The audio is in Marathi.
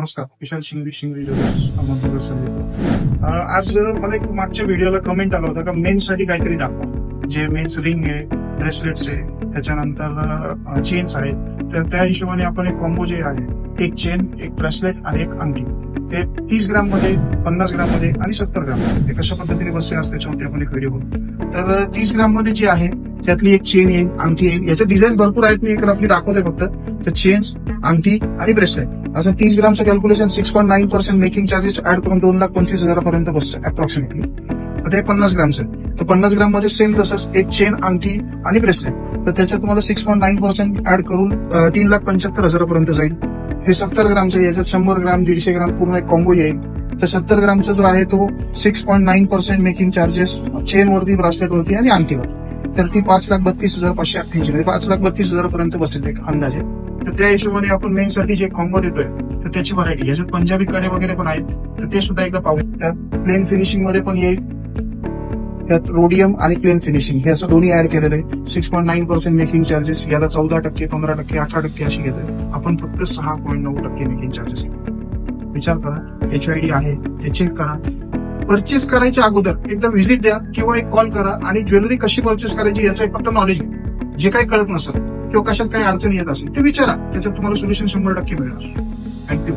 नमस्कार, विशाल शिंगवी अहमदनगर संदीप. आज मला एक मागच्या व्हिडिओला कमेंट आला होता का मेन्स साठी काहीतरी दाखवा, जे मेन्स रिंग आहे, ब्रेसलेट्स आहे, त्याच्यानंतर चेन्स आहेत. तर त्या हिशोबाने आपण एक कॉम्बो जे आहे, एक चेन, एक ब्रेसलेट आणि एक अंगठी, ते 30 ग्राम मध्ये, 50 ग्राम मध्ये आणि 70 ग्राम मध्ये, ते कशा पद्धतीने बसले असते त्याच्यावरती आपण एक व्हिडिओ बघू. तर 30 ग्राम मध्ये जे आहे त्यातली एक चेन येईल, अंगठी येईल. याचे डिझाईन भरपूर आहेत, मी एक रफली दाखवते फक्त. तर चेन्स, अंगठी आणि ब्रेसलेट असं 30 ग्रामचं कॅल्क्युलेशन 6.9% मेकिंग चार्जेस ऍड करून 2,25,000 पर्यंत बसतं अप्रॉक्सिमेटली. तर ते 50 ग्रामचं. तर 50 ग्राम मध्ये सेम तसंच एक चेन, अंगठी आणि ब्रेसलेट, तर त्याच्यात तुम्हाला 6.9% ऍड करून 3,75,000 पर्यंत जाईल. हे 70 ग्रामचं, याच्यात 100 ग्राम, 150 ग्राम पूर्ण एक कॉम्बो येईल. तर 70 ग्रामचा जो आहे तो 6.9% मेकिंग चार्जेस चेन वरती, ब्रासलेट वरती आणि अंगठीवर. तर ती 5,32,588 म्हणजे 5,32,000 पर्यंत बसेल एक अंदाजे. तर त्या हिशोबाने आपण मेन साठी जे कॉम्बो देतोय तर त्याची व्हरायटी, याच्यात पंजाबी कडे वगैरे पण आहेत, तर ते सुद्धा एकदा पाहू. त्यात प्लेन फिनिशिंग मध्ये पण येईल, त्यात रोडियम आणि प्लेन फिनिशिंग हे असं दोन्ही ऍड केलेलं आहे. 6.9% मेकिंग चार्जेस, याला 14%, 15%, 18% अशी घेतोय आपण. फक्त 6.9% मेकिंग चार्जेस. विचार करा, HID आहे ते चेक करा. परचेस करायच्या अगोदर एकदा व्हिजिट द्या किंवा एक कॉल करा आणि ज्वेलरी कशी परचेस करायची याचं फक्त नॉलेज घ्या. जे काही कळत नसेल किंवा कशात काही अडचणी येत असेल ते विचारा, त्याच्यात तुम्हाला सोल्युशन 100% मिळणार. थँक्यू.